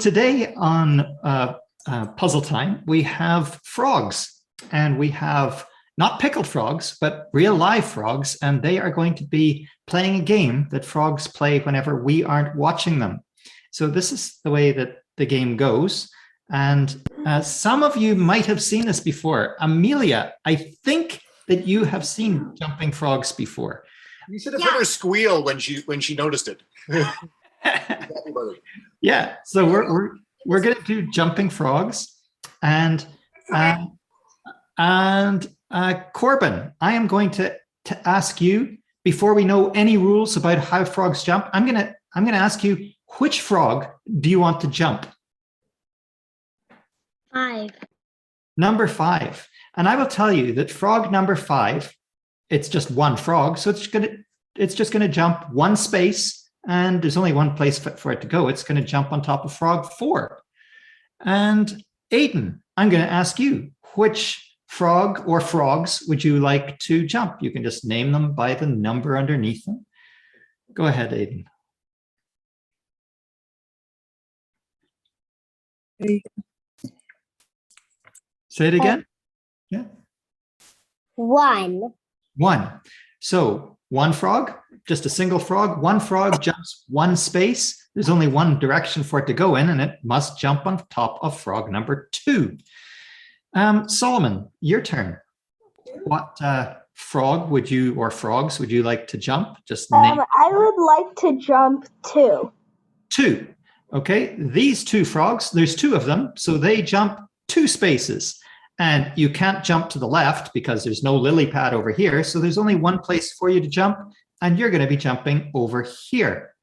today on Puzzle Time, we have frogs, and we have not pickled frogs, but real live frogs, and they are going to be playing a game that frogs play whenever we aren't watching them. So this is the way that the game goes. And some of you might have seen this before. Amelia, I think that you have seen jumping frogs before. You should have heard her squeal when she noticed it. Yeah, so we're going to do jumping frogs, and Corbin, I am going to ask you, before we know any rules about how frogs jump, I'm going to ask you, which frog do you want to jump? 5. Number 5. And I will tell you that frog number 5, it's just one frog, so it's just gonna jump one space, and there's only one place for it to go. It's going to jump on top of frog 4. And Aiden, I'm going to ask you, which frog or frogs would you like to jump? You can just name them by the number underneath them. Go ahead, Aiden. Say it again. Yeah. 1. 1. So one frog, just a single frog. One frog jumps one space. There's only one direction for it to go in, and it must jump on top of frog number 2. Solomon, your turn. What frog would you, or frogs would you like to jump? Just name. I would like to jump 2. 2. Okay, these 2 frogs, there's 2 of them, so they jump 2 spaces. And you can't jump to the left because there's no lily pad over here. So there's only one place for you to jump, and you're going to be jumping over here.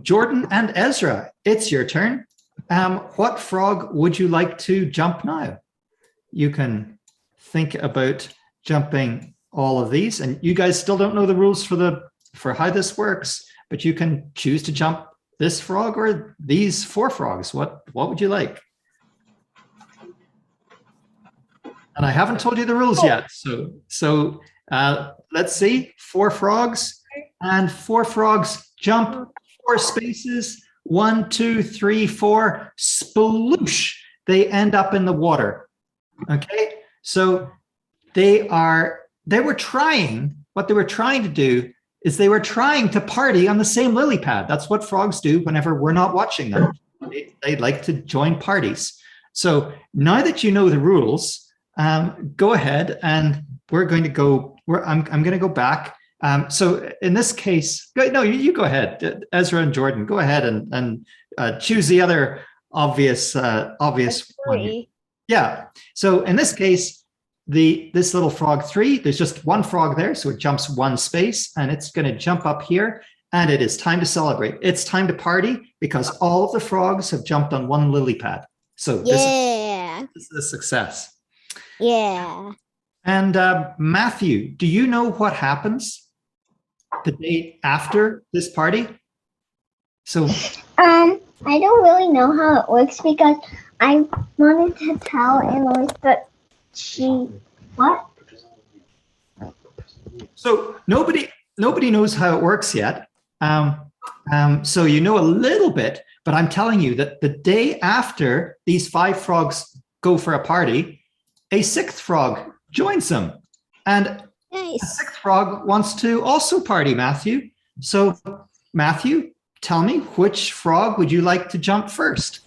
Jordan and Ezra, it's your turn. What frog would you like to jump now? You can think about jumping all of these, and you guys still don't know the rules for how this works, but you can choose to jump this frog or these 4 frogs. What would you like? And I haven't told you the rules yet. So let's see, 4 frogs, and 4 frogs jump 4 spaces. 1, 2, 3, 4, sploosh. They end up in the water. Okay, so what they were trying to do is they were trying to party on the same lily pad. That's what frogs do whenever we're not watching them. They like to join parties. So now that you know the rules, go ahead, and we're going to go. I'm going to go back. So in this case, no, you go ahead, Ezra and Jordan. Go ahead and choose the other obvious one. Yeah. So in this case, this little frog 3. There's just one frog there, so it jumps one space, and it's going to jump up here. And it is time to celebrate. It's time to party because all of the frogs have jumped on one lily pad. So this is a success. Yeah. And Matthew, do you know what happens the day after this party? So I don't really know how it works because I wanted to tell Eloise, but what? So nobody knows how it works yet. So you know a little bit, but I'm telling you that the day after these 5 frogs go for a party, a 6th frog joins them, and Nice. a 6th frog wants to also party, Matthew. So Matthew, tell me, which frog would you like to jump first?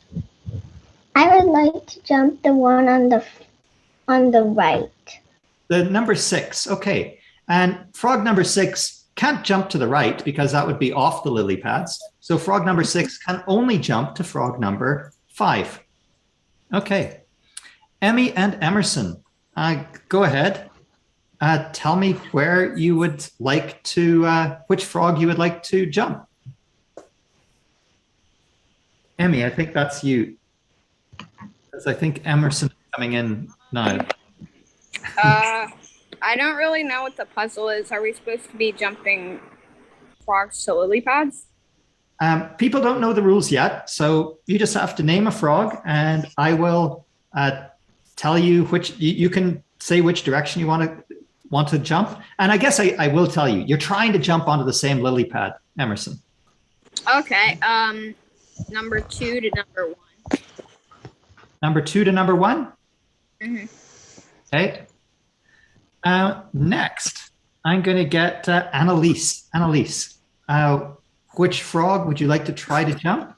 I would like to jump the one on the right. The number 6, okay. And frog number 6 can't jump to the right because that would be off the lily pads. So frog number 6 can only jump to frog number 5. Okay. Emmy and Emerson, go ahead. Tell me where you would like to, which frog you would like to jump. Emmy, I think that's you. Because I think Emerson is coming in now. I don't really know what the puzzle is. Are we supposed to be jumping frogs to lily pads? People don't know the rules yet, so you just have to name a frog, and I will tell you which. You can say which direction you want to jump, and I guess I will tell you. You're trying to jump onto the same lily pad, Emerson. Okay. number 2 to number 1. Number 2 to number 1? Mhm. Okay. Next, I'm going to get Annalise. Annalise, which frog would you like to try to jump?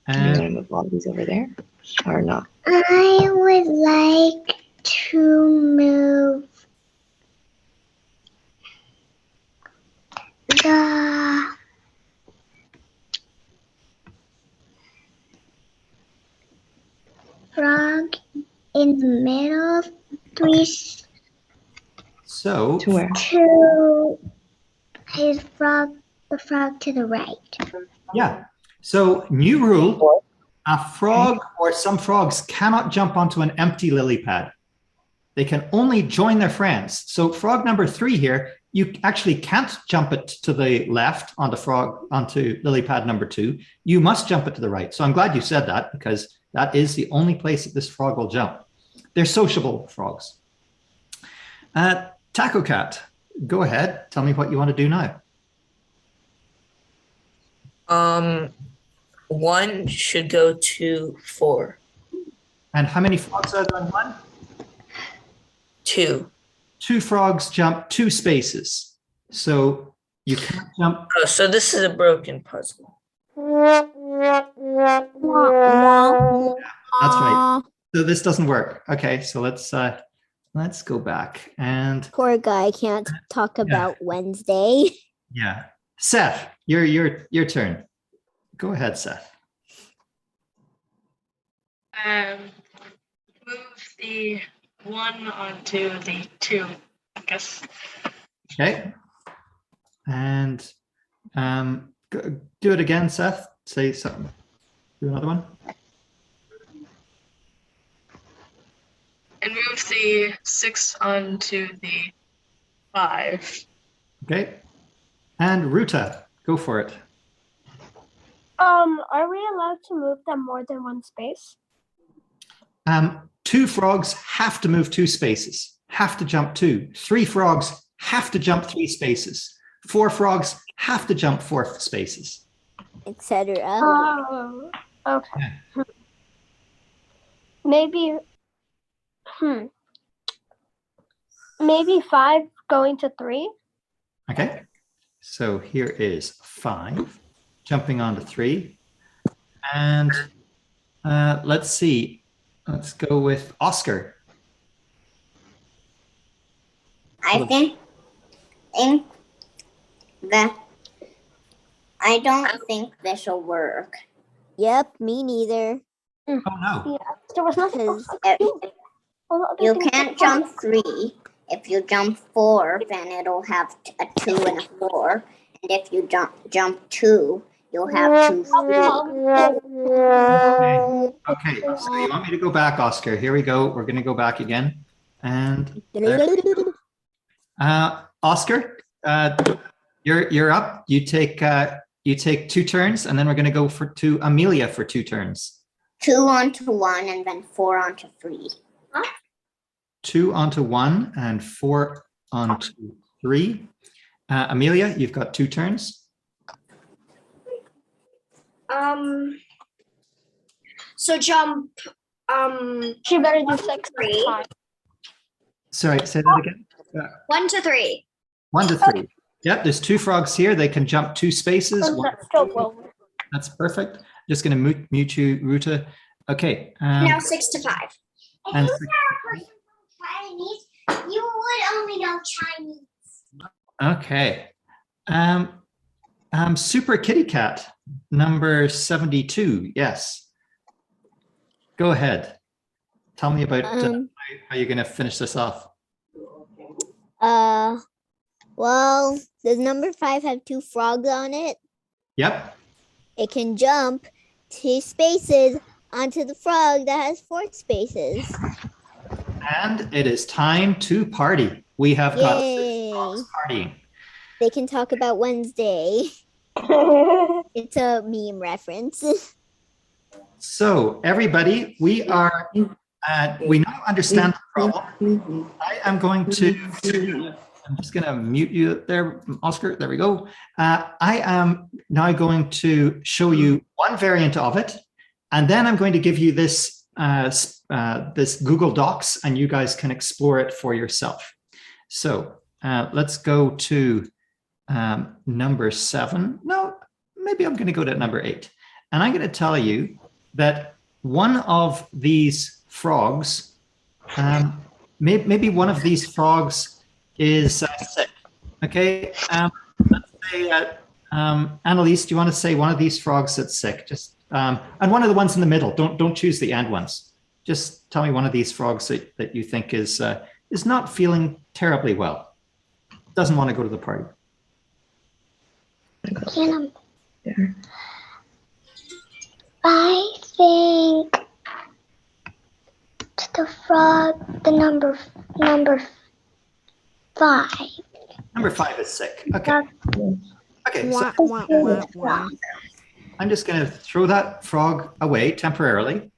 Can you want to move all these over there or not? I would like to move the frog in the middle, please, So, To where? to the frog to the right. yeah. So, new rule, a frog or some frogs cannot jump onto an empty lily pad. They can only join their friends. So frog number 3 here, you actually can't jump it to the left onto lily pad number 2. You must jump it to the right. So I'm glad you said that, because that is the only place that this frog will jump. They're sociable frogs. Taco Cat, go ahead. Tell me what you want to do now. 1 should go to 4. And how many frogs are there in 1? 2. 2 frogs jump 2 spaces. So you can't jump. Oh, so this is a broken puzzle. That's right. So this doesn't work. Okay, so let's go back and Poor guy can't talk about Wednesday. yeah. Seth, your turn. Go ahead, Seth. Move the 1 onto the 2, I guess. Okay. And do it again, Seth. Say something. Do another one. And move the 6 onto the 5. Okay. And Ruta, go for it. Are we allowed to move them more than one space? 2 frogs have to move 2 spaces, have to jump 2. 3 frogs have to jump 3 spaces. 4 frogs have to jump 4 spaces. Etc. Oh, okay. Maybe, maybe 5 going to 3. Okay. So here is 5 jumping onto 3. And let's see. Let's go with Oscar. I think that I don't think this will work. Yep, me neither. Oh no. Yeah, there was nothing else I If could do. All the other you things can't were jump 3. If you jump 4, then it'll have a 2 and a 4. And if you jump 2, you'll have 2, 3. Okay. So you want me to go back, Oscar? Here we go. We're going to go back again. And Oscar, you're up. You take 2 turns, and then we're going to go to Amelia for 2 turns. 2 onto 1 and then 4 onto 3. 2 onto 1 and 4 onto 3. Amelia, you've got 2 turns. So jump She better do 6 3. 5. Sorry, say that again. 1 to 3. 1 to 3. Yep, there's 2 frogs here. They can jump 2 spaces. That still will work. That's perfect. Just going to mute you, Ruta. Okay. Now 6 to 5. And Chinese, you would only know Chinese. okay. Super Kitty Cat, number 72. Yes. Go ahead. Tell me about how you're going to finish this off. Well, does number 5 have 2 frogs on it? Yep. It can jump 2 spaces onto the frog that has 4 spaces. And it is time to party. We have got 6 Yay. frogs partying. They can talk about Wednesday. It's a meme reference. So everybody, we now understand the problem. I am going to I'm just going to mute you there, Oscar. There we go. I am now going to show you one variant of it, and then I'm going to give you this this Google Docs, and you guys can explore it for yourself. So let's go to number 7. No, maybe I'm going to go to number 8, and I'm going to tell you that one of these frogs, maybe one of these frogs is sick. Okay. Let's say, Annalise, do you want to say one of these frogs that's sick? Just and one of the ones in the middle. Don't choose the end ones. Just tell me one of these frogs that you think is not feeling terribly well. Doesn't want to go to the party. I think the frog, the number 5. Number 5 is sick. Okay. Okay. So I'm just going to throw that frog away temporarily.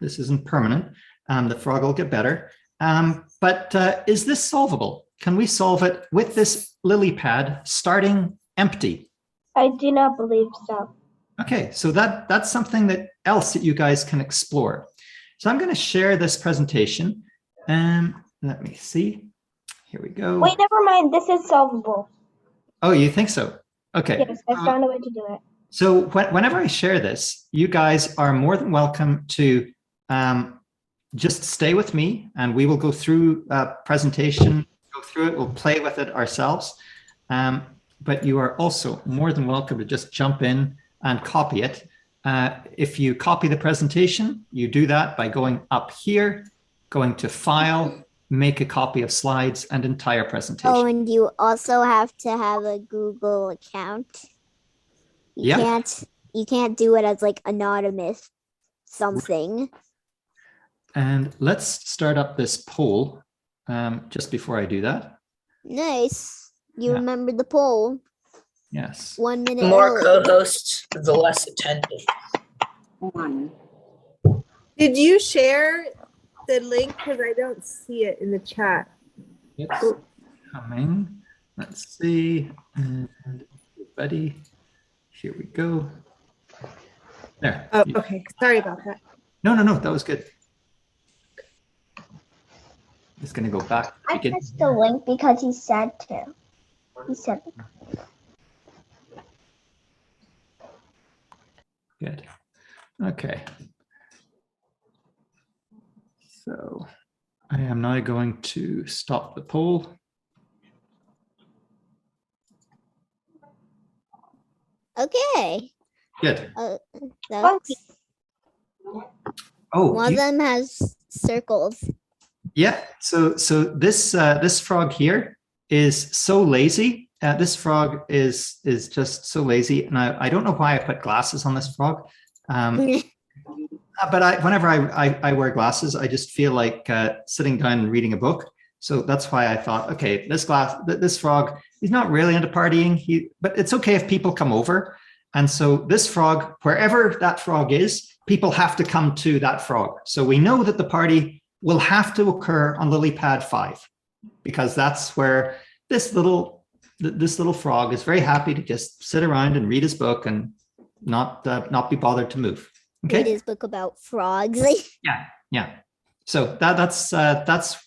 This isn't permanent. The frog will get better. But is this solvable? Can we solve it with this lily pad starting empty? I do not believe so. Okay, so that's something else that you guys can explore. So I'm going to share this presentation. Let me see. Here we go. Wait, never mind. This is solvable. Oh, you think so? Okay. Yes, I found a way to do it. So whenever I share this, you guys are more than welcome to just stay with me, and we will go through a presentation, go through it, we'll play with it ourselves. But you are also more than welcome to just jump in and copy it. If you copy the presentation, you do that by going up here, going to File, make a copy of slides and entire presentation. Oh, and you also have to have a Google account. You can't do it as like anonymous something. And let's start up this poll just before I do that. Nice. You remember the poll. Yes. 1 minute. The more early. co-hosts, the less attendance. Did you share the link? Because I don't see it in the chat. It's coming. Let's see. And everybody, here we go. There. Oh, okay. Sorry about that. No, that was good. Just going to go back. I pressed the link because he said to. He said. Good. Okay. So I am now going to stop the poll. Okay. Good. One of them has circles. Yeah. So this frog here is so lazy. This frog is just so lazy, and I don't know why I put glasses on this frog. But whenever I wear glasses, I just feel like sitting down and reading a book. So that's why I thought, okay, this frog, he's not really into partying. But it's okay if people come over. And so this frog, wherever that frog is, people have to come to that frog. So we know that the party will have to occur on lily pad 5, because that's where this little frog is very happy to just sit around and read his book and not be bothered to move. Okay. Read his book about frogs. Yeah. So that's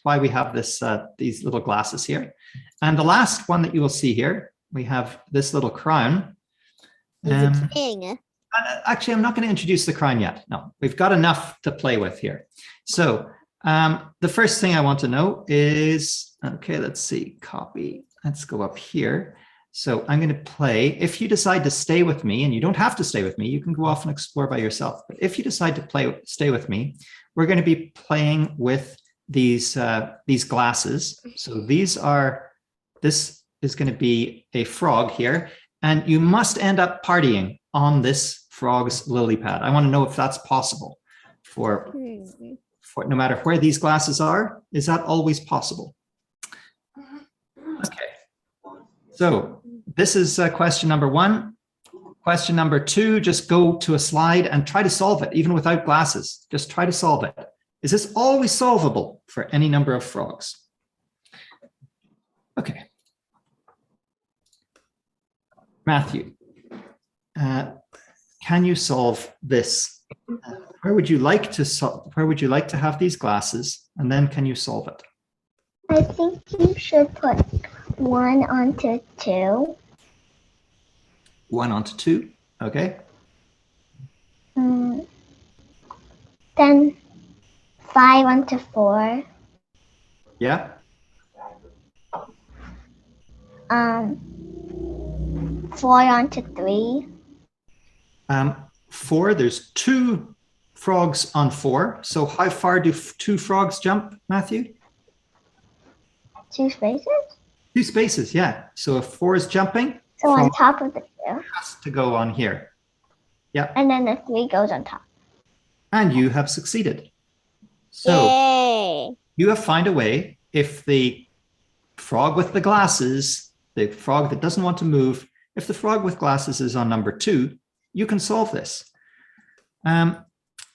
why we have these little glasses here. And the last one that you will see here, we have this little crown. He's a king. Actually, I'm not going to introduce the crown yet. No, we've got enough to play with here. So the first thing I want to know is, okay, let's see, copy. Let's go up here. So I'm going to play. If you decide to stay with me, and you don't have to stay with me, you can go off and explore by yourself. But if you decide to stay with me, we're going to be playing with these glasses. So this is going to be a frog here, and you must end up partying on this frog's lily pad. I want to know if that's possible for no matter where these glasses are. Is that always possible? Okay. So this is question number 1. Question number 2, just go to a slide and try to solve it, even without glasses. Just try to solve it. Is this always solvable for any number of frogs? Okay, Matthew, can you solve this? Where would you like to have these glasses? And then can you solve it? I think you should put 1 onto 2. 1 onto 2. Okay. Then 5 onto 4. Yeah. 4 onto 3. 4, there's 2 frogs on 4. So how far do 2 frogs jump, Matthew? 2 spaces? 2 spaces, yeah. So if 4 is jumping, So on top of the 2. has to go on here. Yeah. And then the 3 goes on top. And you have succeeded. So Yay! you have found a way, if the frog with the glasses, the frog that doesn't want to move, if the frog with glasses is on number 2, you can solve this.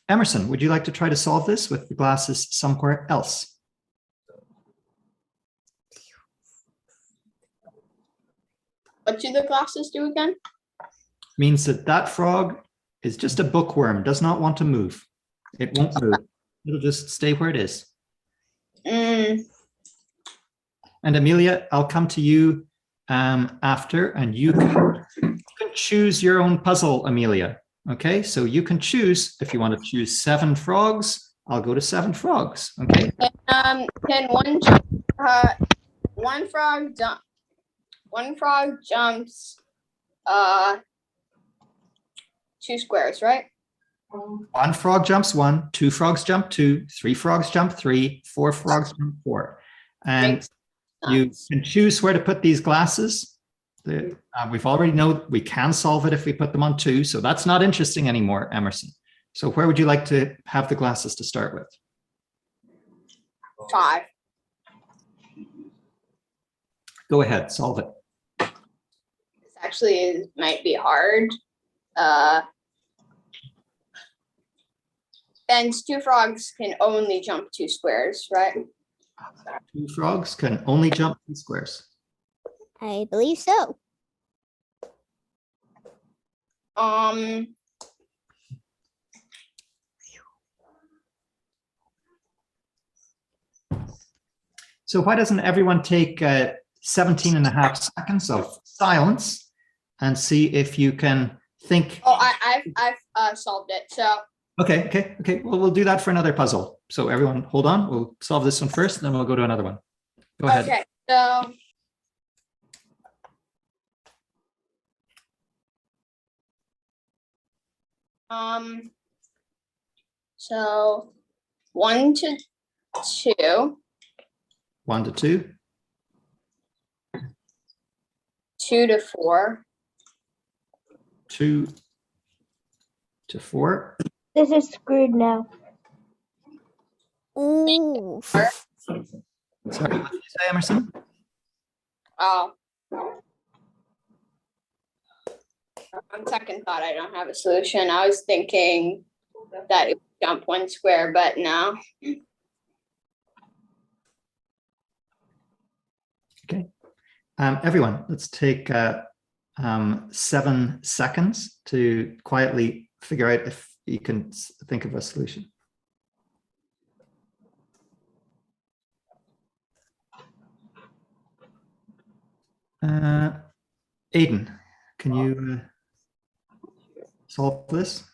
Emerson, would you like to try to solve this with the glasses somewhere else? What do the glasses do again? Means that that frog is just a bookworm, does not want to move. It won't move. It'll just stay where it is. And Amelia, I'll come to you after, and you can choose your own puzzle, Amelia. Okay, so you can choose, if you want to choose 7 frogs, I'll go to 7 frogs. Okay. Can one frog jump? One frog jumps 2 squares, right? 1 frog jumps 1, 2 frogs jump 2, 3 frogs jump 3, 4 frogs jump 4. And you can choose where to put these glasses. We've already know we can solve it if we put them on 2, so that's not interesting anymore, Emerson. So where would you like to have the glasses to start with? 5. Go ahead, solve it. This actually might be hard. And 2 frogs can only jump 2 squares, right? 2 frogs can only jump 2 squares. I believe so. So why doesn't everyone take 17 and a half seconds of silence and see if you can think? Oh, I've solved it. So Okay. Well, we'll do that for another puzzle. So everyone, hold on. We'll solve this one first, and then we'll go to another one. Go ahead. okay. So so 1 to 2. 1 to 2. 2 to 4. 2 to 4. This is screwed now. Ooh. Sorry, what did you say, Emerson? Oh. On second thought, I don't have a solution. I was thinking that it would jump 1 square, but no. Okay. Everyone, let's take 7 seconds to quietly figure out if you can think of a solution. Aiden, can you solve this?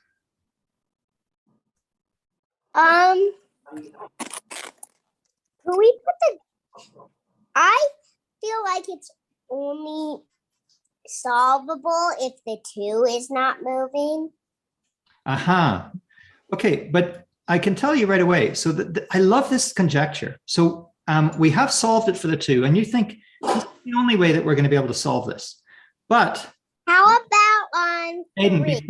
Can we put the? I feel like it's only solvable if the 2 is not moving. Aha. Okay, but I can tell you right away. So I love this conjecture. So we have solved it for the 2, and you think this is the only way that we're going to be able to solve this. But how about on Aiden, 3?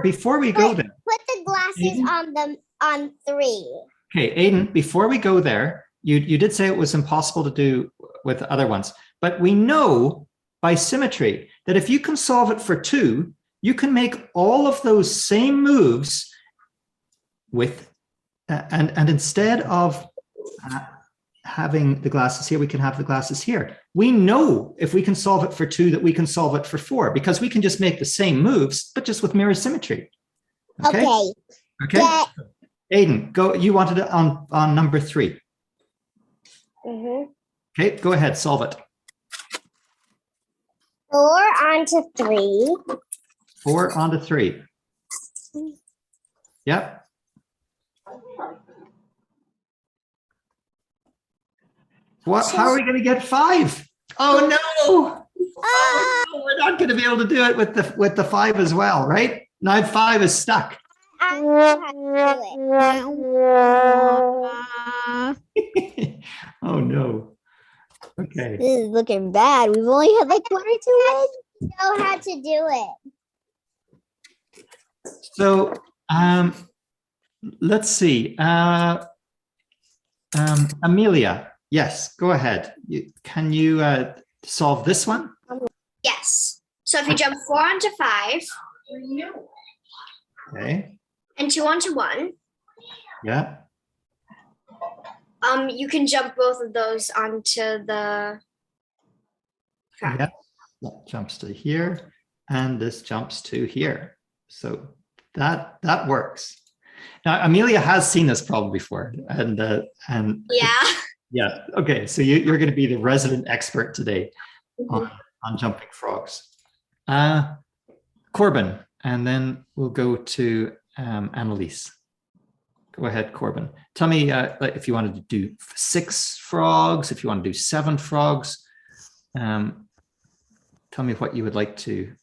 before we go there, put the glasses Aiden? on 3. Okay, Aiden, before we go there, you did say it was impossible to do with other ones, but we know by symmetry that if you can solve it for 2, you can make all of those same moves with, and instead of having the glasses here, we can have the glasses here. We know if we can solve it for 2 that we can solve it for 4 because we can just make the same moves, but just with mirror symmetry. Okay. Okay. Yeah. Aiden, go. You wanted it on number 3. Okay, go ahead, solve it. 4 onto 3. 4 onto 3. Yep. What? How are we going to get 5? Oh no! Oh, no, we're not going to be able to do it with the 5 as well, right? Now 5 is stuck. I have to do it. Oh no. Okay. This is looking bad. We've only had like 1 or 2 wins. Know how to do it. So let's see. Amelia, yes, go ahead. Can you solve this one? Yes. So if you jump 4 onto 5 Okay. and 2 onto 1, Yeah. you can jump both of those onto the track. Yeah. That jumps to here, and this jumps to here. So that works. Now Amelia has seen this problem before, and yeah. Okay, so you're going to be the resident expert today on jumping frogs. Corbin, and then we'll go to Annalise. Go ahead, Corbin. Tell me if you wanted to do 6 frogs, if you want to do 7 frogs. Tell me what you would like to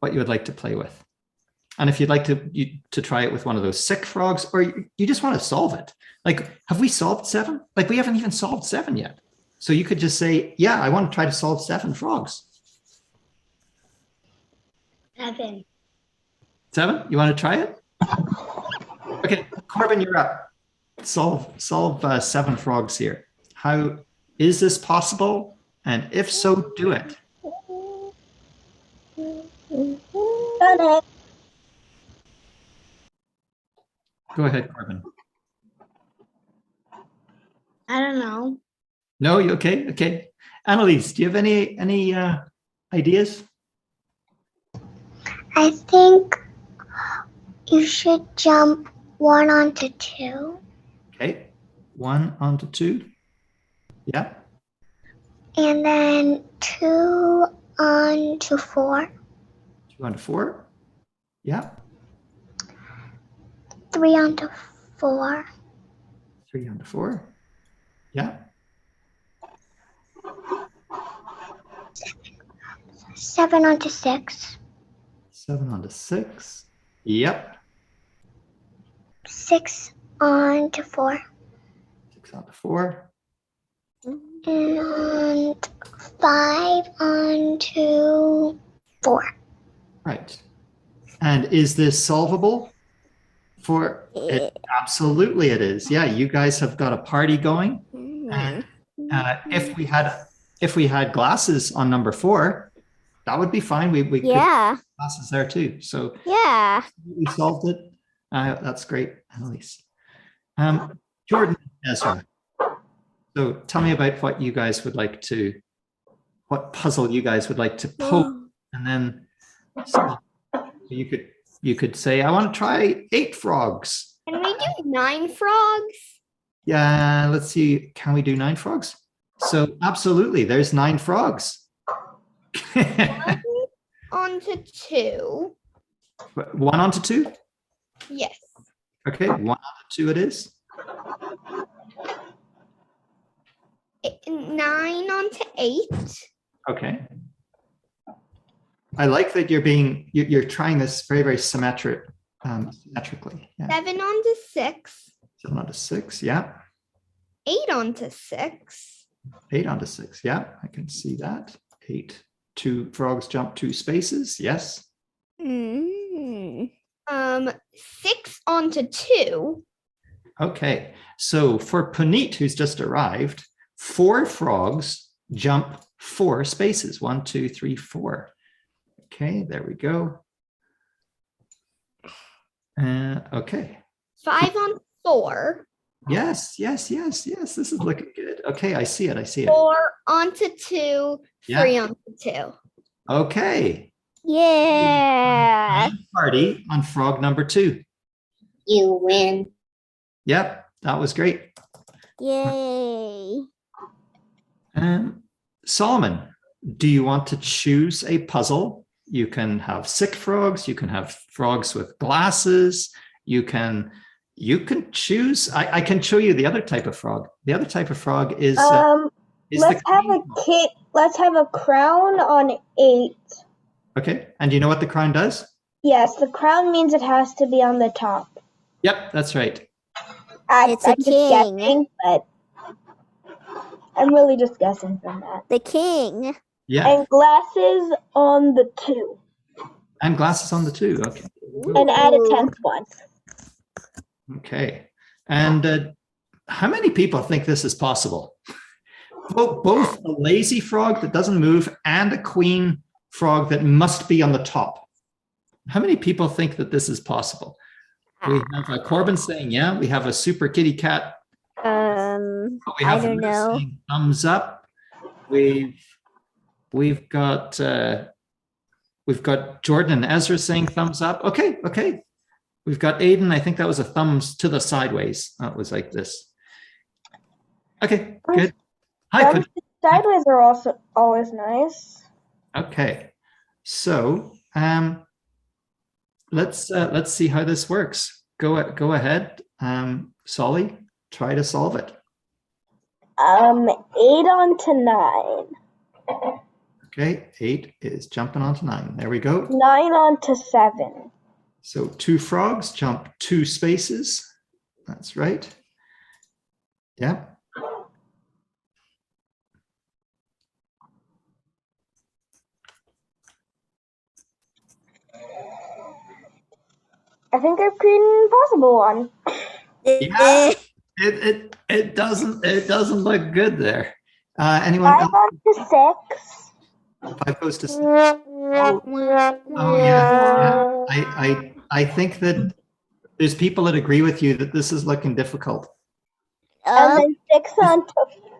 play with, and if you'd like to try it with one of those sick frogs, or you just want to solve it. Like, have we solved 7? Like, we haven't even solved 7 yet. So you could just say, yeah, I want to try to solve 7 frogs. 7. 7? You want to try it? Okay, Corbin, you're up. Solve 7 frogs here. How is this possible? And if so, do it. Go ahead, Corbin. I don't know. No, you okay? Okay. Annalise, do you have any ideas? I think you should jump 1 onto 2. Okay. 1 onto 2. Yeah. And then 2 onto 4. 2 onto 4. Yeah. 3 onto 4. 3 onto 4. Yeah. 7 onto 6. 7 onto 6. Yep. 6 onto 4. 6 onto 4. And 5 onto 4. Right. And is this solvable? For it? Absolutely it is. Yeah, you guys have got a party going. And, if we had glasses on number 4, that would be fine. We could have glasses there too. So Yeah. we solved it. That's great, Annalise. Jordan, Ezra. So tell me about what you guys would like to, what puzzle you guys would like to poke, and then so you could say, I want to try 8 frogs. Can we do 9 frogs? Yeah, let's see. Can we do 9 frogs? So absolutely, there's 9 frogs. 1 onto 2. 1 onto 2? Yes. Okay, 1 onto 2 it is. 9 onto 8. Okay. I like that you're trying this very, very symmetrically. Yeah. 7 onto 6. 7 onto 6, yeah. 8 onto 6. 8 onto 6, yeah, I can see that. 8, 2 frogs jump 2 spaces, yes. 6 onto 2. Okay, so for Puneet, who's just arrived, 4 frogs jump 4 spaces. 1, 2, 3, 4. Okay, there we go. Okay. 5 on 4. Yes, yes, yes, yes. This is looking good. Okay, I see it. I see it. 4 onto 2, Yeah. 3 onto 2. Okay. Yeah. Party on frog number 2. You win. Yep, that was great. Yay. Solomon, do you want to choose a puzzle? You can have sick frogs. You can have frogs with glasses. You can choose. I can show you the other type of frog. The other type of frog is Let's have a kit. Let's have a crown on 8. Okay, and do you know what the crown does? Yes, the crown means it has to be on the top. Yep, that's right. It's a I'm just king. guessing, but I'm really just guessing from that. The king. Yeah, And glasses on the 2. and glasses on the 2. Okay. And add a 10th one. Okay. And how many people think this is possible? Both a lazy frog that doesn't move and a queen frog that must be on the top. How many people think that this is possible? We have Corbin saying, yeah. We have a super kitty cat. We I have don't Liz know. saying thumbs up. We've got Jordan and Ezra saying thumbs up. Okay, okay. We've got Aiden. I think that was a thumbs to the sideways. That was like this. Okay, good. Hi, Thumbs sideways are also always nice. okay. So let's see how this works. Go ahead, Sully. Try to solve it. 8 onto 9. Okay, 8 is jumping onto 9. There we go. 9 onto 7. So 2 frogs jump 2 spaces. That's right. Yeah. I think I've created an impossible one. Yeah. It doesn't look good there. Anyone 5 else? onto 6. 5 goes to 6. Oh yeah. I think that there's people that agree with you that this is looking difficult. And then 6 onto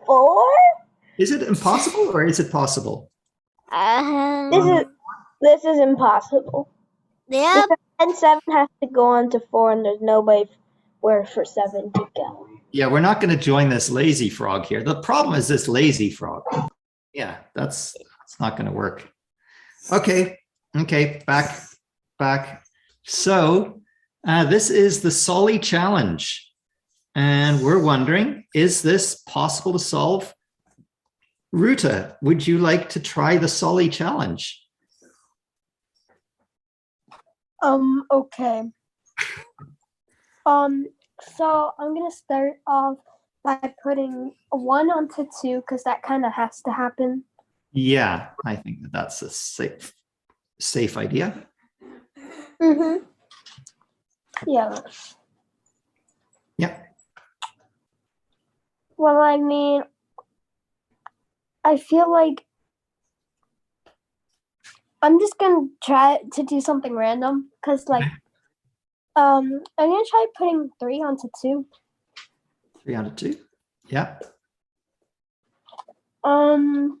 4. Is it impossible or is it possible? This is impossible. Yep. Because then 7 has to go on to 4, and there's nowhere for 7 to go. Yeah, we're not going to join this lazy frog here. The problem is this lazy frog. Yeah, that's not going to work. Okay, back. So this is the Sully challenge. And we're wondering, is this possible to solve? Ruta, would you like to try the Sully challenge? Okay. So I'm gonna start off by putting 1 onto 2 because that kind of has to happen. Yeah, I think that's a safe idea. Mm-hmm. Yeah. Yeah. Well, I mean, I feel like I'm just gonna try to do something random because, like, I'm gonna try putting 3 onto 2. 3 onto 2. Yeah. Well,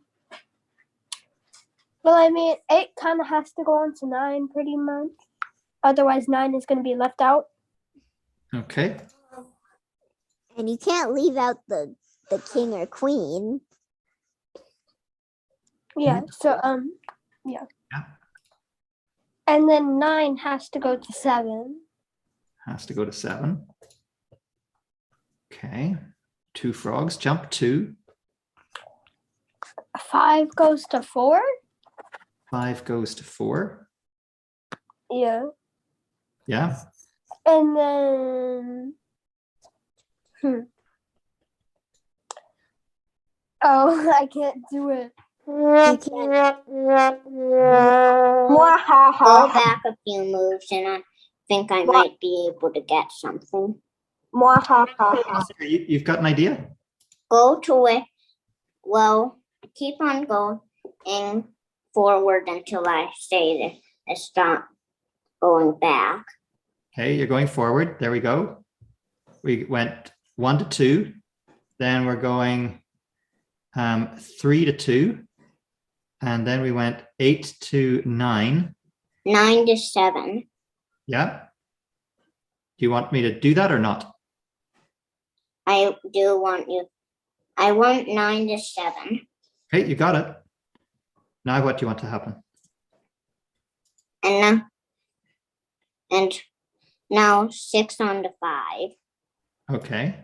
I mean, 8 kind of has to go on to 9 pretty much. Otherwise, 9 is going to be left out. Okay. And you can't leave out the king or queen. Yeah. So, yeah. And then 9 has to go to 7. Has to go to 7. Okay. 2 frogs, jump 2. 5 goes to 4. 5 goes to 4. Yeah. Yeah. And then, oh, I can't do it. You can't. Go back a few moves, and I think I might be able to get something. You've got an idea? Go to it. Well, keep on going forward until I say to stop going back. Okay, you're going forward. There we go. We went 1 to 2. Then we're going 3 to 2. And then we went 8 to 9. 9 to 7. Yeah. Do you want me to do that or not? I do want you. I want 9 to 7. Okay, you got it. Now what do you want to happen? And now 6 on to 5. Okay.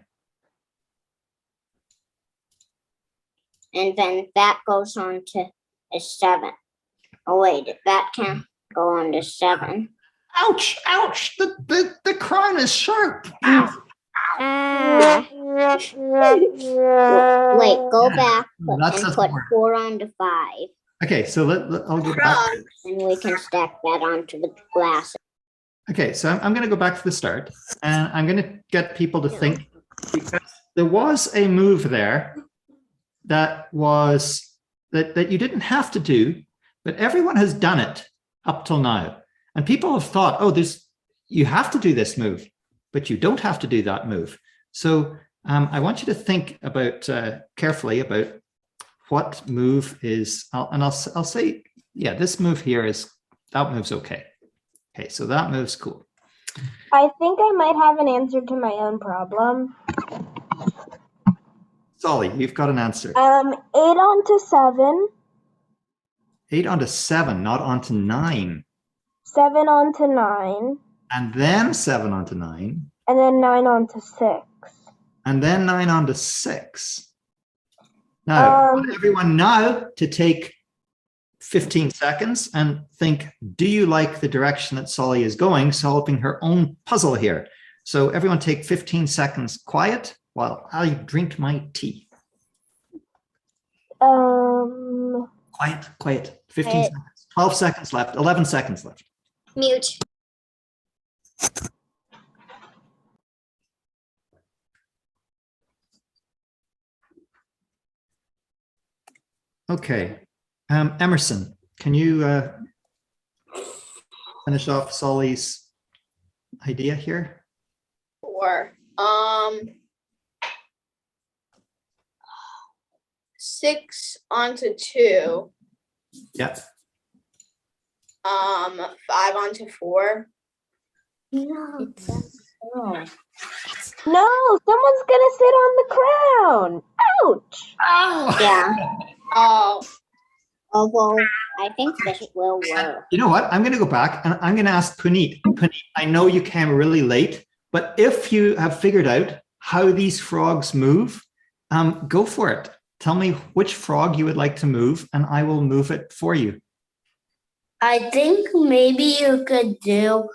And then that goes on to a 7. Oh wait, that can't go on to 7. Ouch! Ouch! The crown is sharp. Wait, go back That's and doesn't put work. 4 on to 5. Okay, so I'll go back. And we can stack that onto the glass. Okay, so I'm going to go back to the start, and I'm going to get people to think, because there was a move there that you didn't have to do, but everyone has done it up till now. And people have thought, oh, you have to do this move, but you don't have to do that move. So I want you to think about carefully about what move is, I'll say, yeah, this move here that move's okay. Okay, so that move's cool. I think I might have an answer to my own problem. Sully, you've got an answer. 8 onto 7. 8 onto 7, not onto 9. 7 onto 9. And then 7 onto 9. And then 9 onto 6. And then 9 onto 6. Now, I want everyone now to take 15 seconds and think, do you like the direction that Sully is going, solving her own puzzle here? So everyone take 15 seconds quiet while I drink my tea. Quiet, quiet. 15 seconds. 12 seconds left. 11 seconds left. Mute. Okay. Emerson, can you finish off Sully's idea here? Sure. 6 onto 2. Yeah. 5 onto 4. No, someone's gonna sit on the crown. Ouch! Oh. Yeah. Oh. Although I think this will work. You know what? I'm going to go back and I'm going to ask Puneet. Puneet, I know you came really late, but if you have figured out how these frogs move, go for it. Tell me which frog you would like to move, and I will move it for you. I think maybe you could do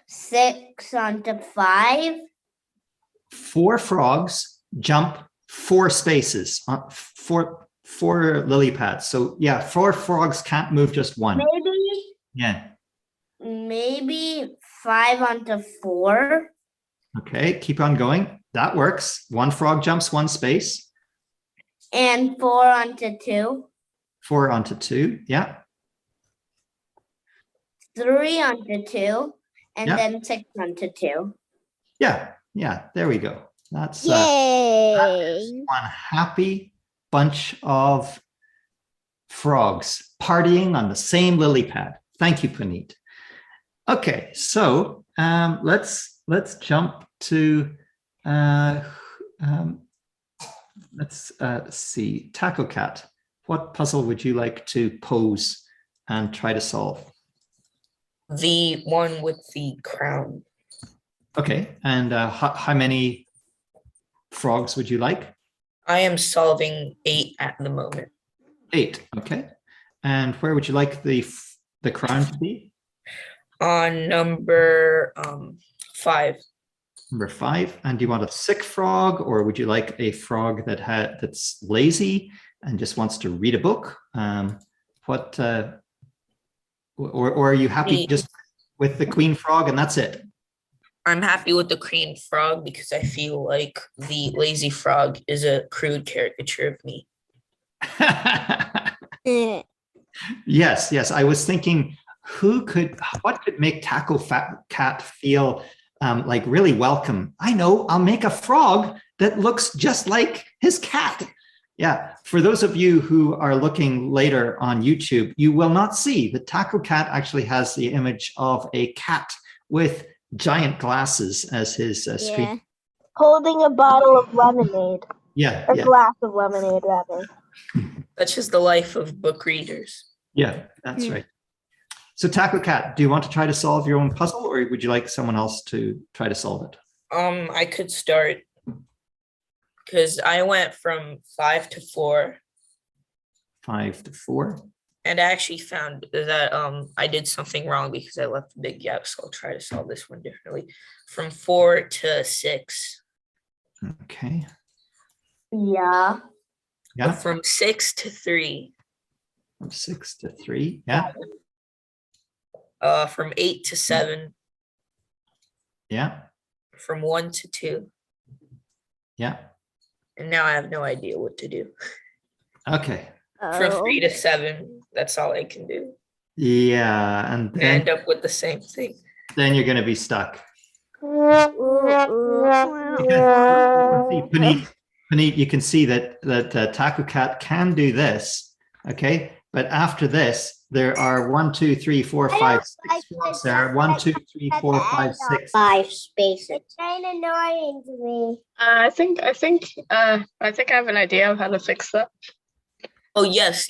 6 onto 5. 4 frogs jump 4 spaces, 4 lily pads. So yeah, 4 frogs can't move just one. Maybe 5 onto 4. Okay, keep on going. That works. 1 frog jumps 1 space. And 4 onto 2. 4 onto 2, yeah. 3 onto 2. And Yeah. then 6 onto 2. Yeah, there we go. That's Yay! one happy bunch of frogs partying on the same lily pad. Thank you, Puneet. Okay, so let's jump to let's see, Taco Cat. What puzzle would you like to pose and try to solve? The one with the crown. Okay, and how many frogs would you like? I am solving 8 at the moment. 8, okay. And where would you like the crown to be? On number 5. Number 5. And do you want a sick frog, or would you like a frog that's lazy and just wants to read a book? Or are you happy just with the queen frog and that's it? I'm happy with the queen frog because I feel like the lazy frog is a crude caricature of me. Yes. I was thinking, what could make Taco Cat feel like really welcome. I know, I'll make a frog that looks just like his cat. Yeah, for those of you who are looking later on YouTube, you will not see the Taco Cat actually has the image of a cat with giant glasses as his screen. Holding a bottle of lemonade. Yeah, Or yeah, glass of lemonade, rather. That's just the life of book readers. yeah, that's right. So Taco Cat, do you want to try to solve your own puzzle, or would you like someone else to try to solve it? I could start because I went from 5 to 4. 5 to 4. And I actually found that I did something wrong because I left a big gap. So I'll try to solve this one differently. From 4 to 6. Okay. Yeah. Yeah. From 6 to 3. From 6 to 3. Yeah. From 8 to 7. Yeah. From 1 to 2. Yeah. And now I have no idea what to do. Okay. From 3 to 7. That's all I can do. Yeah. And I then, end up with the same thing. then you're going to be stuck. Puneet, you can see that Taco Cat can do this. Okay. But after this, there are 1, 2, 3, 4, 5, 6 frogs there. 1, 2, 3, 4, 5, 6. 5 spaces. It's kind of annoying to me. I think I have an idea of how to fix that. Oh yes,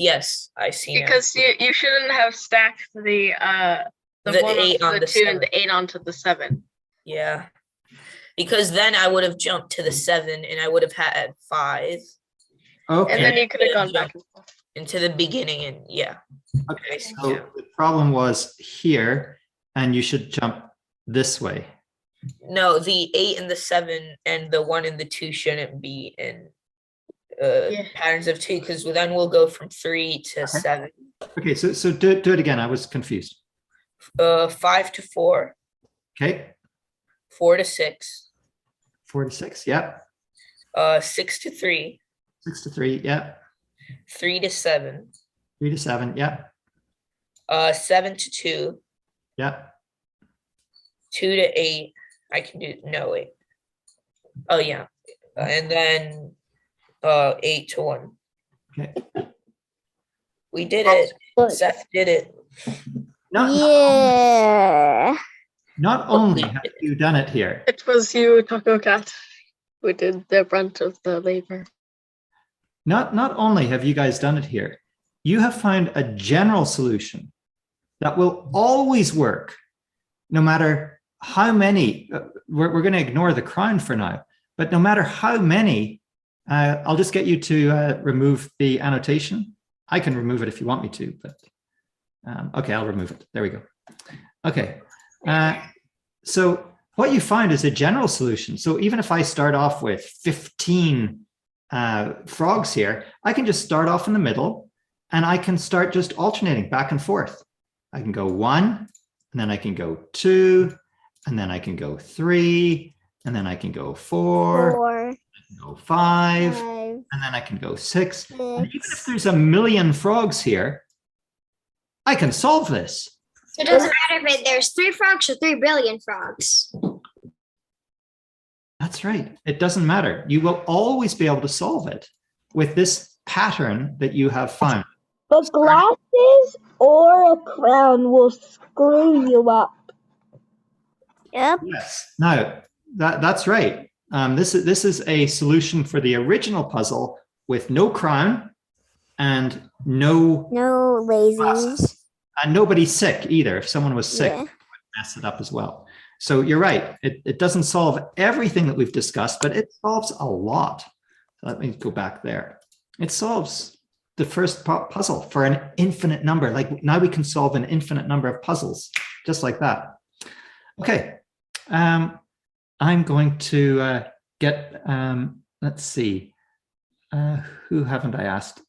I see now. Because you shouldn't have stacked the 1 8 onto on the the 2 and 7. the 8 onto the 7. Yeah. Because then I would have jumped to the 7 and I would have had 5. Okay. And then you could have gone back and forth. Into the beginning and yeah. Okay. So the problem was here, and you should jump this way. No, the 8 and the 7 and the 1 and the 2 shouldn't be in patterns of 2 because then we'll go from 3 to 7. Okay. So do it again. I was confused. 5 to 4. Okay. 4 to 6. 4 to 6. Yeah. 6 to 3. 6 to 3. Yeah. 3 to 7. 3 to 7. Yeah. 7 to 2. Yeah. 2 to 8. I can do no wait. Oh yeah. And then 8 to 1. Okay. We did it. Seth did it. Yeah. Not only have you done it here, It was you, Taco Cat, who did the brunt of the labor. not only have you guys done it here, you have found a general solution that will always work, no matter how many. We're going to ignore the crown for now, but no matter how many, I'll just get you to remove the annotation. I can remove it if you want me to, but okay, I'll remove it. There we go. Okay. So what you find is a general solution. So even if I start off with 15 frogs here, I can just start off in the middle and I can start just alternating back and forth. I can go 1, and then I can go 2, and then I can go 3, and then I can go 4, I can go 5, and then I can go 6. And even if there's a million frogs here, I can solve this. So it doesn't matter if there's 3 frogs or 3 billion frogs. That's right. It doesn't matter. You will always be able to solve it with this pattern that you have found. But glasses or a crown will screw you up. Yep. Yes. Now, that's right. This is a solution for the original puzzle with no crown and no lazies. glasses. And nobody's sick either. If someone was sick, Yeah. it would mess it up as well. So you're right. It doesn't solve everything that we've discussed, but it solves a lot. Let me go back there. It solves the first puzzle for an infinite number. Like now we can solve an infinite number of puzzles, just like that. Okay. I'm going to get, let's see, who haven't I asked?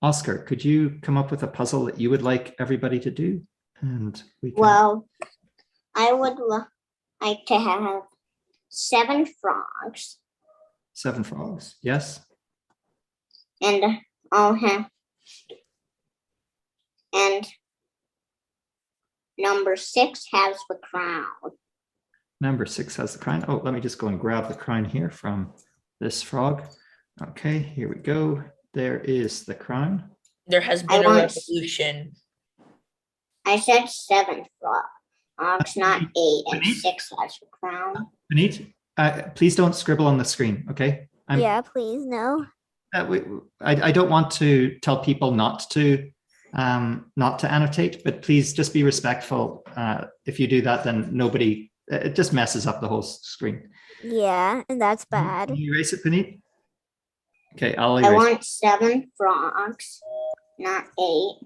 Oscar, could you come up with a puzzle that you would like everybody to do? And we can... Well, I would like to have 7 frogs. 7 frogs, yes. And I'll have, and number 6 has the crown. Number 6 has the crown. Oh, let me just go and grab the crown here from this frog. Okay, here we go. There is the crown. There has been a revolution. I said 7 frogs, not 8, and 6 has a crown. Anit, please don't scribble on the screen, okay? Yeah, please, no. I don't want to tell people not to annotate, but please just be respectful. If you do that, then nobody, it just messes up the whole screen. Yeah, and that's bad. Can you erase it, Puneet? Okay, I'll I erase want 7 frogs, not 8.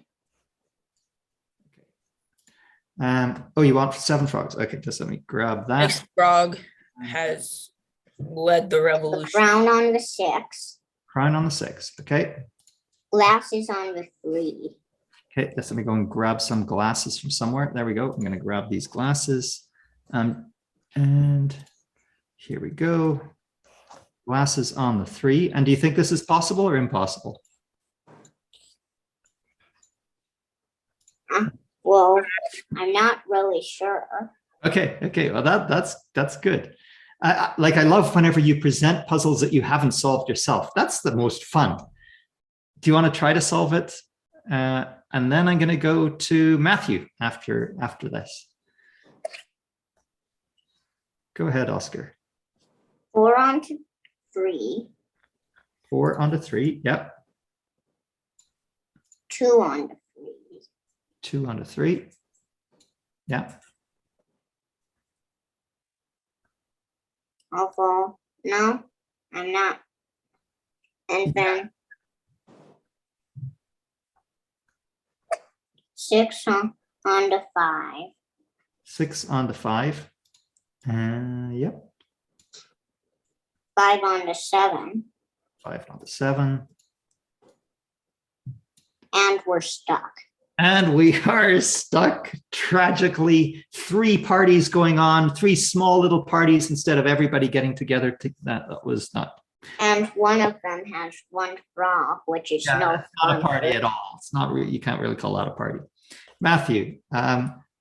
Oh, you want 7 frogs? Okay, just let me grab that. Next frog has led the revolution. The crown on the 6. Crown on the 6. Okay. Glasses on the 3. Okay, just let me go and grab some glasses from somewhere. There we go. I'm going to grab these glasses. And here we go. Glasses on the 3. And do you think this is possible or impossible? Well, I'm not really sure. Okay. Well, that's good. Like, I love whenever you present puzzles that you haven't solved yourself. That's the most fun. Do you want to try to solve it? And then I'm going to go to Matthew after this. Go ahead, Oscar. 4 onto 3. 4 onto 3. Yep. 2 onto 3. 2 onto 3. Yeah. I'll fall. No, I'm not. And then 6 onto 5. 6 onto 5. Yep. 5 onto 7. 5 onto 7. And we're stuck. And we are stuck, tragically. 3 parties going on, 3 small little parties instead of everybody getting together. That was not. And one of them has 1 frog, which is Not a party at all. It's not really, you can't really call that a party. Matthew,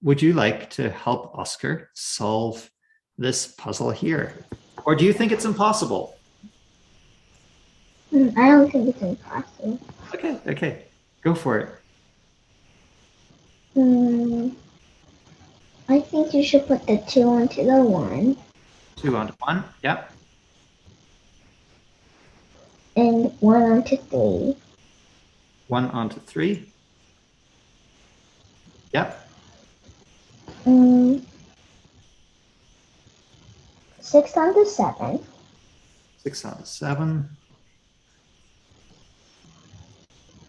would you like to help Oscar solve this puzzle here? Or do you think it's impossible? I don't think it's impossible. Okay. Go for it. I think you should put the 2 onto the 1. 2 onto 1, yep. And 1 onto 3. 1 onto 3. Yep. 6 onto 7. 6 onto 7.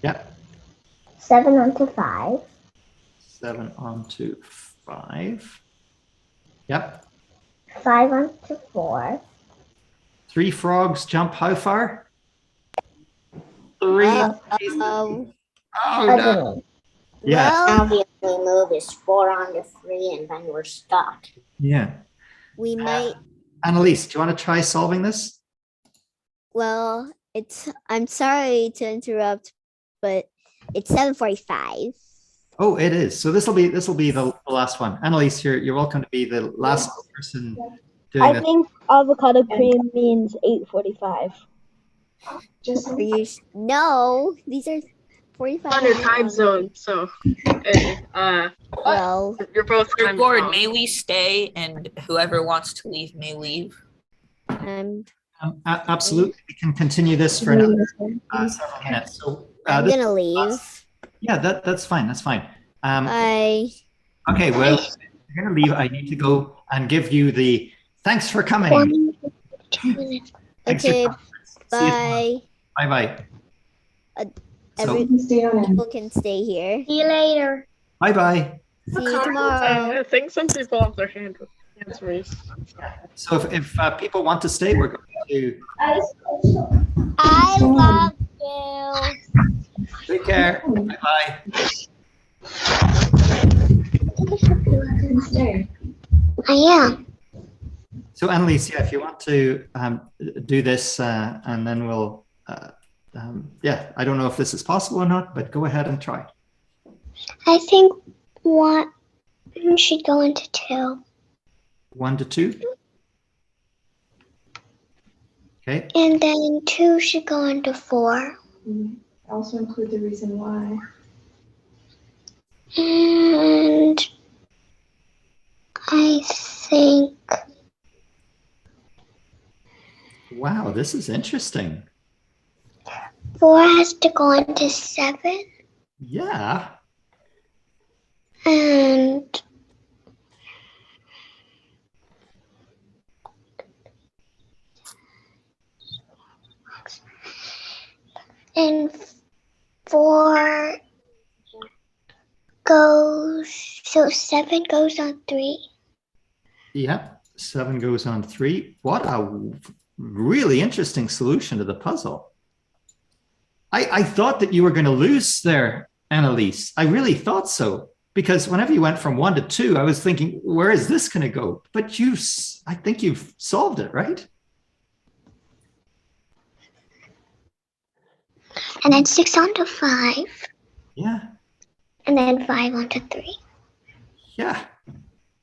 Yep. 7 onto 5. 7 onto 5. Yep. 5 onto 4. 3 frogs jump how far? 3. Oh, no. Yeah. Now the only move is 4 onto 3, and then we're stuck. Yeah. We might. Annalise, do you want to try solving this? Well, I'm sorry to interrupt, but it's 7:45. Oh, it is. So this will be the last one. Annalise, you're welcome to be the last person doing I this. think avocado cream means 8:45. No, these are 45. On your time zone, so Well, you're both time Gord, zone. may we stay, and whoever wants to leave may leave. Absolutely. We can continue this for another several minutes. So I'm this- gonna leave. Yeah, that's fine. That's fine. Bye. Okay, well, if you're going to leave, I need to go and give you the thanks for coming. Thanks for Okay, coming. See you tomorrow. bye. Bye-bye. People can stay here. See you later. Bye-bye. See you tomorrow. I think some people have their hands raised. So if people want to stay, we're going to I love you. take care. Bye-bye. I am. So Annalise, yeah, if you want to do this and then we'll, yeah, I don't know if this is possible or not, but go ahead and try. I think 1 should go into 2. 1 to 2. Okay. And then 2 should go into 4. Also include the reason why. And I think Wow, this is interesting. 4 has to go into 7. Yeah. And and 4 goes, so 7 goes on 3. Yeah. 7 goes on 3. What a really interesting solution to the puzzle. I thought that you were going to lose there, Annalise. I really thought so. Because whenever you went from 1 to 2, I was thinking, where is this going to go? But I think you've solved it, right? And then 6 onto 5. Yeah. And then 5 onto 3. Yeah.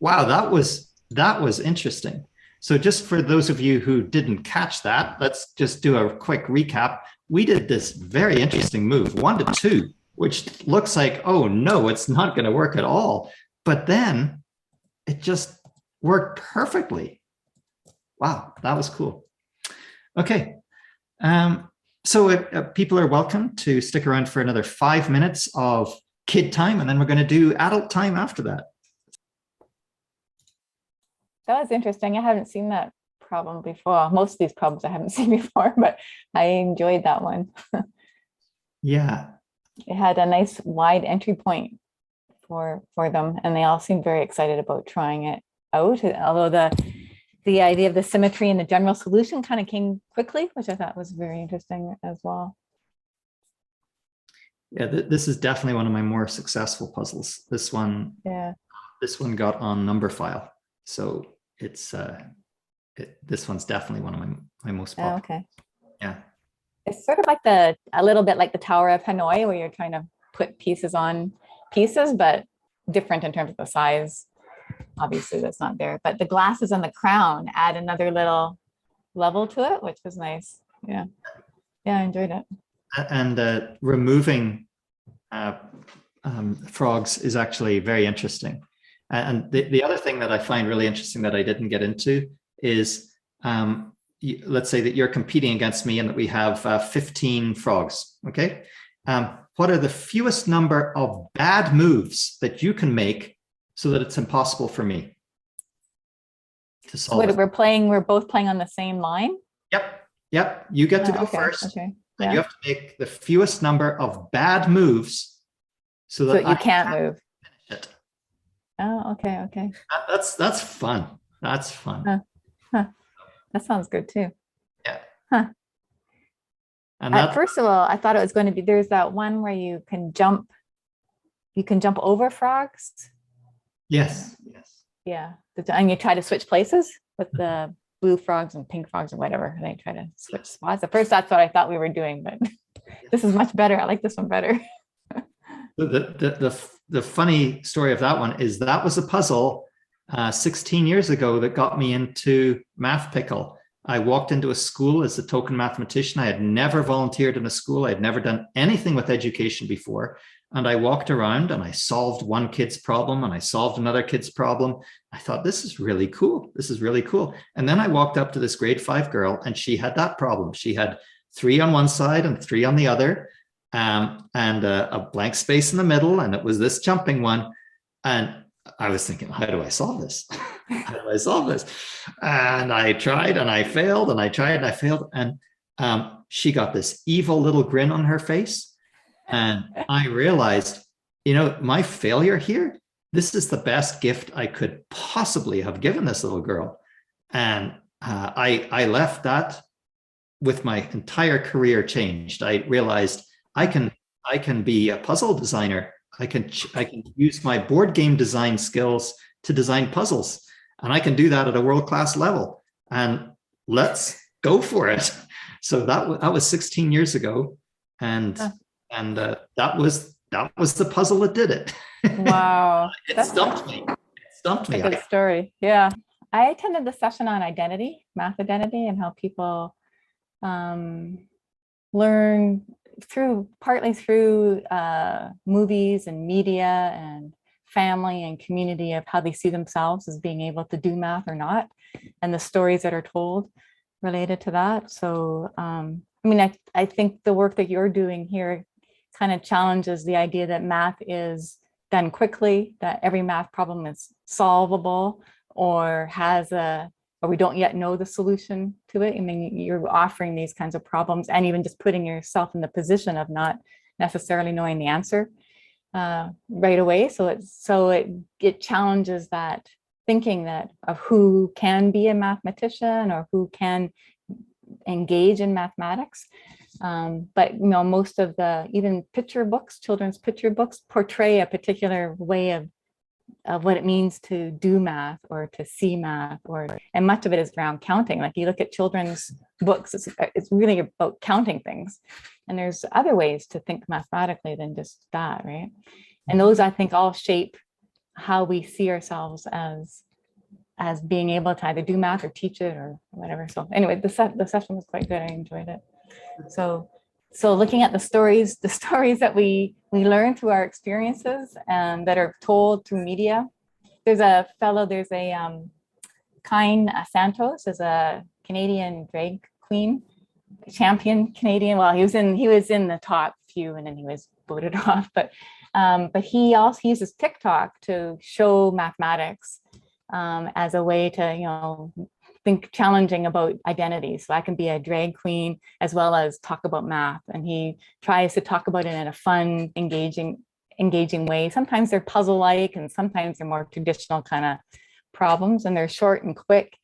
Wow, that was interesting. So just for those of you who didn't catch that, let's just do a quick recap. We did this very interesting move, 1 to 2, which looks like, oh no, it's not going to work at all. But then it just worked perfectly. Wow, that was cool. Okay. So people are welcome to stick around for another 5 minutes of kid time, and then we're going to do adult time after that. That was interesting. I haven't seen that problem before. Most of these problems I haven't seen before, but I enjoyed that one. Yeah. It had a nice wide entry point for them, and they all seemed very excited about trying it out. Although the idea of the symmetry and the general solution kind of came quickly, which I thought was very interesting as well. Yeah, this is definitely one of my more successful puzzles. This one got on number file, so it's this one's definitely one of my most popular. Oh, okay. Yeah. It's sort of like a little bit like the Tower of Hanoi, where you're trying to put pieces on pieces, but different in terms of the size. Obviously, that's not there, but the glasses on the crown add another little level to it, which was nice. Yeah, I enjoyed it. And removing frogs is actually very interesting. And the other thing that I find really interesting that I didn't get into is, let's say that you're competing against me and that we have 15 frogs, okay? What are the fewest number of bad moves that you can make so that it's impossible for me to solve it? We're both playing on the same line? Yep. You get to go okay, first. Okay. And Yeah. you have to make the fewest number of bad moves so that you can't move. Finish it. Oh, okay. That's fun. That's fun. Huh. That sounds good too. Yeah. Huh. And First of all, I thought it was going to be, there's that one where you can jump over frogs. Yes. Yeah. And you try to switch places with the blue frogs and pink frogs or whatever. And they try to switch spots. At first, that's what I thought we were doing, but this is much better. I like this one better. The funny story of that one is that was a puzzle 16 years ago that got me into MathPickle. I walked into a school as a token mathematician. I had never volunteered in a school. I had never done anything with education before. And I walked around and I solved one kid's problem and I solved another kid's problem. I thought, this is really cool. This is really cool. And then I walked up to this grade 5 girl and she had that problem. She had 3 on one side and 3 on the other, and a blank space in the middle. And it was this jumping one. And I was thinking, how do I solve this? How do I solve this? And I tried and I failed and I tried and I failed. And she got this evil little grin on her face. And I realized, my failure here, this is the best gift I could possibly have given this little girl. And I left that with my entire career changed. I realized I can be a puzzle designer. I can use my board game design skills to design puzzles, and I can do that at a world-class level. And let's go for it. So that was 16 years ago, and that was the puzzle that did it. Wow. It stumped me. It stumped me. A good story. Yeah. I attended the session on identity, math identity, and how people learn partly through movies and media and family and community of how they see themselves as being able to do math or not, and the stories that are told related to that. So, I mean, I think the work that you're doing here kind of challenges the idea that math is done quickly, that every math problem is solvable or or we don't yet know the solution to it. I mean, you're offering these kinds of problems and even just putting yourself in the position of not necessarily knowing the answer right away. So it challenges that thinking of who can be a mathematician or who can engage in mathematics. But you know, most of even picture books, children's picture books, portray a particular way of what it means to do math or to see math, and much of it is around counting. Like you look at children's books, it's really about counting things. And there's other ways to think mathematically than just that, right? And those, I think, all shape how we see ourselves as being able to either do math or teach it or whatever. So anyway, the session was quite good. I enjoyed it. So looking at the stories that we learn through our experiences and that are told through media. There's a Kine Santos is a Canadian drag queen, champion Canadian. Well, he was in the top few and then he was voted off, but he also uses TikTok to show mathematics as a way to, you know, think challenging about identity. So I can be a drag queen as well as talk about math. And he tries to talk about it in a fun, engaging way. Sometimes they're puzzle-like and sometimes they're more traditional kind of problems, and they're short and quick.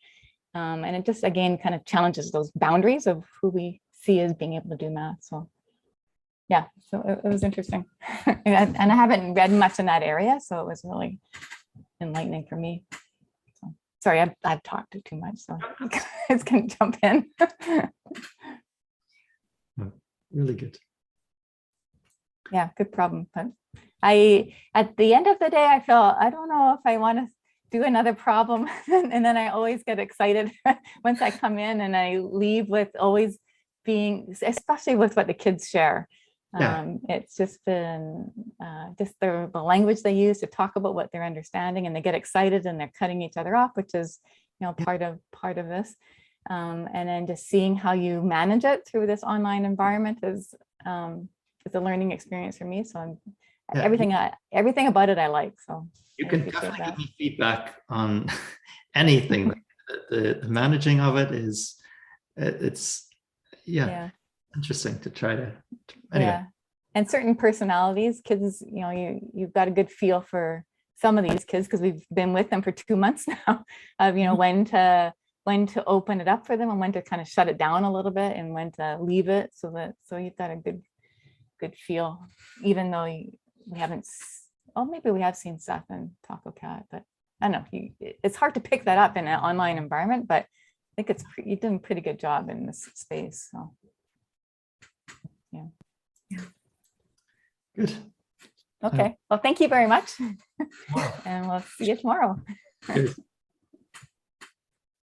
And it just, again, kind of challenges those boundaries of who we see as being able to do math. So yeah, so it was interesting. And I haven't read much in that area, so it was really enlightening for me. Sorry, I've talked too much, so I was going to jump in. Really good. Yeah, good problem. But at the end of the day, I felt, I don't know if I want to do another problem. And then I always get excited once I come in, and I leave with always being, especially with what the kids share. Yeah. It's just been just the language they use to talk about what they're understanding, and they get excited and they're cutting each other off, which is, you know, part of this. And then just seeing how you manage it through this online environment is a learning experience for me. So everything about it I like. So you can definitely give me feedback on anything. Like the managing of it is, it's interesting to try to anyway. Yeah, and certain personalities, kids, you know, you've got a good feel for some of these kids because we've been with them for 2 months now, of, you know, when to open it up for them and when to kind of shut it down a little bit and when to leave it, so you've got a good feel, even though we haven't, maybe we have seen Seth and Taco Cat, but I don't know, it's hard to pick that up in an online environment, but I think you've done a pretty good job in this space. So yeah. Good. Okay. Well, thank you very much. And we'll see you tomorrow. Good.